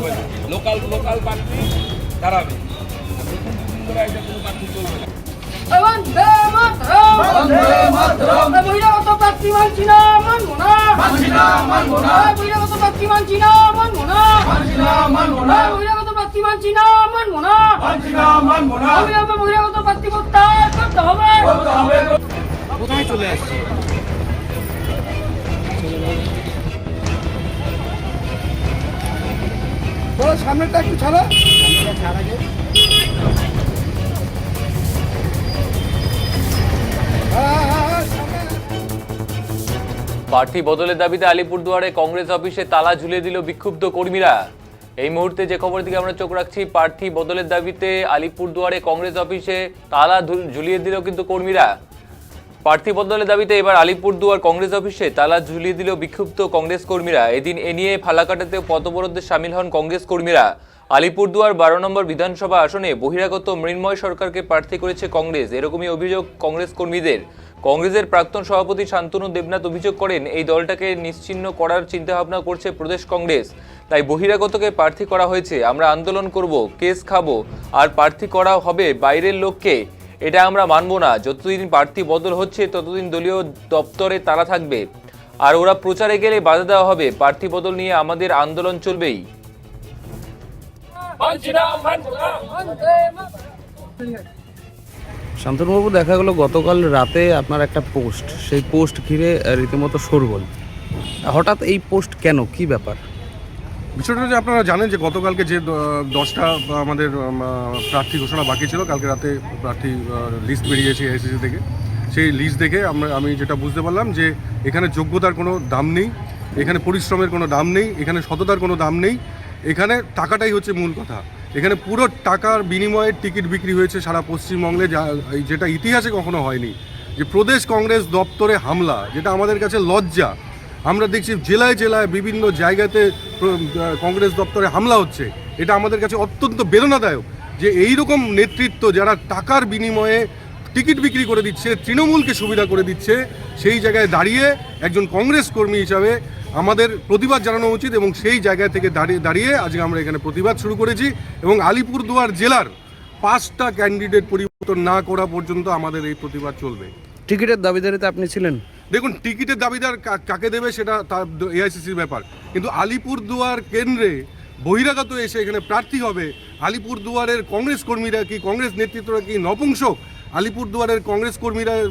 হবে না। লোকাল প্রার্থী দাঁড়াবে। কোনো প্রার্থী চলবে না। বন্দে মাতরম, বন্দে মাতরম। বহিরাগত প্রার্থী মানছি না, মানবো না, মানছি না, মানবো না। বহিরাগত প্রার্থী মানছি না, মানবো না, মানছি না, মানবো না। বহিরাগত প্রার্থী মানছি না, মানবো না, মানছি না, মানবো না। অবিলম্বে বহিরাগত প্রার্থী প্রত্যাহার করতে হবে, করতে হবে। কোথায় চলে আসছে? সামনেটা একটু ছাড়া প্রার্থী বদলের দাবিতে আলিপুরদুয়ারে কংগ্রেস অফিসে তালা ঝুলিয়ে দিল বিক্ষুব্ধ কর্মীরা। এই মুহূর্তে যে খবরের দিকে আমরা চোখ রাখছি, প্রার্থী বদলের দাবিতে আলিপুরদুয়ারে কংগ্রেস অফিসে তালা ঝুলিয়ে দিল কিন্তু কর্মীরা। প্রার্থী বদলের দাবিতে এবার আলিপুরদুয়ার কংগ্রেস অফিসে তালা ঝুলিয়ে দিল বিক্ষুব্ধ কংগ্রেস কর্মীরা। এদিন এ নিয়ে ফালাকাটাতে পথবরোধে সামিল হন কংগ্রেস কর্মীরা। আলিপুরদুয়ার 12 নম্বর বিধানসভা আসনে বহিরাগত মৃন্ময় সরকারকে প্রার্থী করেছে কংগ্রেস, এরকমই অভিযোগ কংগ্রেস কর্মীদের। কংগ্রেসের প্রাক্তন সভাপতি শান্তনু দেবনাথ অভিযোগ করেন, এই দলটাকে নিশ্চিহ্ন করার চিন্তাভাবনা করছে প্রদেশ কংগ্রেস, তাই বহিরাগতকে প্রার্থী করা হয়েছে। আমরা আন্দোলন করব, কেস খাবো, আর প্রার্থী করা হবে বাইরের লোককে, এটা আমরা মানব না। যতদিন প্রার্থী বদল হচ্ছে ততদিন দলীয় দপ্তরে তালা থাকবে, আর ওরা প্রচারে গেলে বাধা দেওয়া হবে। প্রার্থী বদল নিয়ে আমাদের আন্দোলন চলবেই। শান্তনুবাবু, দেখা গেল গতকাল রাতে আপনার একটা পোস্ট, সেই পোস্ট ঘিরে রীতিমতো শোরগোল। হঠাৎ এই পোস্ট কেন, কি ব্যাপার? বিষয়টা যে আপনারা জানেন যে গতকালকে যে 10টা আমাদের প্রার্থী ঘোষণা বাকি ছিল, কালকে রাতে প্রার্থী লিস্ট বেরিয়েছে এআইসিসি থেকে। সেই লিস্ট দেখে আমি যেটা বুঝতে পারলাম যে এখানে যোগ্যতার কোনো দাম নেই, এখানে পরিশ্রমের কোনো দাম নেই, এখানে সততার কোনো দাম নেই, এখানে টাকাটাই হচ্ছে মূল কথা। এখানে পুরো টাকার বিনিময়ে টিকিট বিক্রি হয়েছে সারা পশ্চিমবঙ্গে, যেটা ইতিহাসে কখনো হয়নি। যে প্রদেশ কংগ্রেস দপ্তরে হামলা, যেটা আমাদের কাছে লজ্জা। আমরা দেখছি জেলায় জেলায় বিভিন্ন জায়গাতে কংগ্রেস দপ্তরে হামলা হচ্ছে, এটা আমাদের কাছে অত্যন্ত বেদনাদায়ক। যে এই রকম নেতৃত্ব যারা টাকার বিনিময়ে টিকিট বিক্রি করে দিচ্ছে, তৃণমূলকে সুবিধা করে দিচ্ছে, সেই জায়গায় দাঁড়িয়ে একজন কংগ্রেস কর্মী হিসাবে আমাদের প্রতিবাদ জানানো উচিত। এবং সেই জায়গা থেকে দাঁড়িয়ে আজকে আমরা এখানে প্রতিবাদ শুরু করেছি। এবং আলিপুরদুয়ার জেলার 5টা ক্যান্ডিডেট পরিবর্তন না করা পর্যন্ত আমাদের এই প্রতিবাদ চলবে। টিকিটের দাবিদারিতে আপনি ছিলেন? দেখুন, টিকিটের দাবিদার কাকে দেবে সেটা তার এআইসিসির ব্যাপার, কিন্তু আলিপুরদুয়ার কেন্দ্রে বহিরাগত এসে এখানে প্রার্থী হবে। আলিপুরদুয়ারের কংগ্রেস কর্মীরা কি, কংগ্রেস নেতৃত্বরা কি নপুংসক? আলিপুরদুয়ারের কংগ্রেস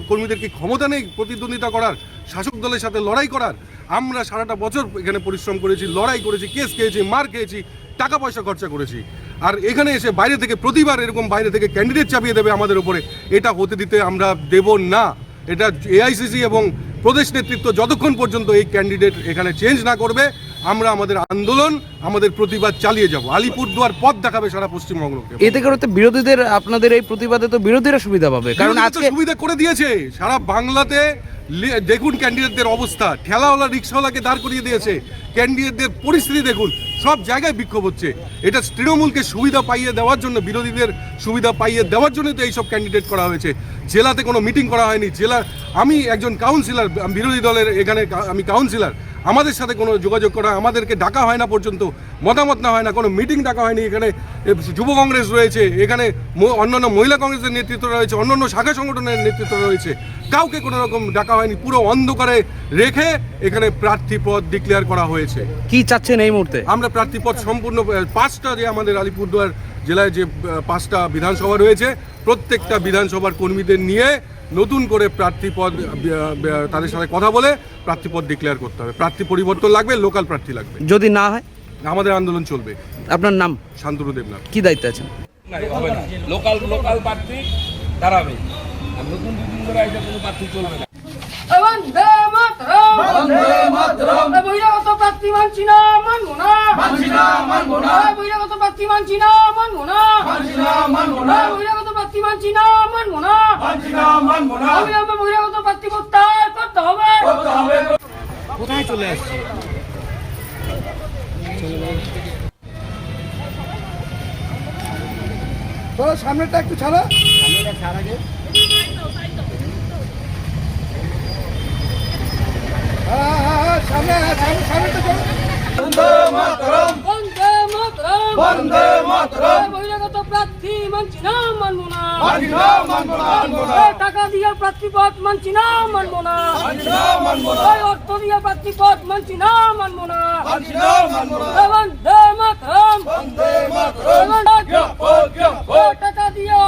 কর্মীদের কি ক্ষমতা নেই প্রতিদ্বন্দ্বিতা করার, শাসক দলের সাথে লড়াই করার? আমরা সারাটা বছর এখানে পরিশ্রম করেছি, লড়াই করেছি, কেস খেয়েছি, মার খেয়েছি, টাকা পয়সা খরচা করেছি, আর এখানে এসে বাইরে থেকে প্রতিবার এরকম বাইরে থেকে ক্যান্ডিডেট চাপিয়ে দেবে আমাদের উপরে, এটা হতে দিতে আমরা দেব না। এটা এআইসিসি এবং প্রদেশ নেতৃত্ব যতক্ষণ পর্যন্ত এই ক্যান্ডিডেট এখানে চেঞ্জ না করবে, আমরা আমাদের আন্দোলন, আমাদের প্রতিবাদ চালিয়ে যাব। আলিপুরদুয়ার পথ দেখাবে সারা পশ্চিমবঙ্গকে। এতে করে তো বিরোধীদের, আপনাদের এই প্রতিবাদে তো বিরোধীরা সুবিধা পাবে, কারণ আজকে সুবিধা করে দিয়েছে সারা বাংলাতে। দেখুন ক্যান্ডিডেটদের অবস্থা, ঠেলাওয়ালা রিক্সাওয়ালাকে দাঁড় করিয়ে দিয়েছে। ক্যান্ডিডেটদের পরিস্থিতি দেখুন, সব জায়গায় বিক্ষোভ হচ্ছে। এটা তৃণমূলকে সুবিধা পাইয়ে দেওয়ার জন্য, বিরোধীদের সুবিধা পাইয়ে দেওয়ার জন্য তো এইসব ক্যান্ডিডেট করা হয়েছে। জেলাতে কোনো মিটিং করা হয়নি। আমি একজন কাউন্সিলর, বিরোধী দলের এখানে আমি কাউন্সিলর, আমাদের সাথে কোনো যোগাযোগ করা, আমাদেরকে ডাকা হয় না পর্যন্ত, মতামত না হয় না, কোনো মিটিং ডাকা হয়নি। এখানে যুব কংগ্রেস রয়েছে, এখানে অন্যান্য মহিলা কংগ্রেসের নেতৃত্ব রয়েছে, অন্যান্য শাখা সংগঠনের নেতৃত্ব রয়েছে, কাউকে কোনো রকম ডাকা হয়নি। পুরো অন্ধকারে রেখে এখানে প্রার্থী পদ ডিক্লেয়ার করা হয়েছে। কি চাচ্ছেন এই মুহূর্তে? আমরা প্রার্থী পদ সম্পূর্ণ 5টা যে আমাদের আলিপুরদুয়ার জেলায় যে 5টা বিধানসভা রয়েছে, প্রত্যেকটা বিধানসভার কর্মীদের নিয়ে নতুন করে প্রার্থী পদ, তাদের সাথে কথা বলে প্রার্থী পদ ডিক্লেয়ার করতে হবে। প্রার্থী পরিবর্তন লাগবে, লোকাল প্রার্থী লাগবে। যদি না হয় আমাদের আন্দোলন চলবে। আপনার নাম? শান্তনু দেবনাথ। কি দায়িত্বে আছেন? হবে না। লোকাল প্রার্থী দাঁড়াবে। আর নতুন করে আইসা কোনো প্রার্থী চলবে না। বন্দে মাতরম, বন্দে মাতরম। বহিরাগত প্রার্থী মানছি না, মানবো না, মানছি না, মানবো না। বহিরাগত প্রার্থী মানছি না, মানবো না, মানছি না, মানবো না। বহিরাগত প্রার্থী মানছি না, মানবো না, মানছি না, মানবো না। অবিলম্বে বহিরাগত প্রার্থী প্রত্যাহার করতে হবে, করতে হবে। কোথায় চলে আসছে? সামনেটা একটু ছাড়া সামনে সামনেটা বন্দে মাতরম, বন্দে মাতরম। বন্দে মাতরম বহিরাগত প্রার্থী মানছি না মানবো না টাকা দিয়ে প্রার্থী পদ মানছি না মানবো না অর্থ দিয়ে প্রার্থী পদ মানছি না মানবো না বন্দে মাতরম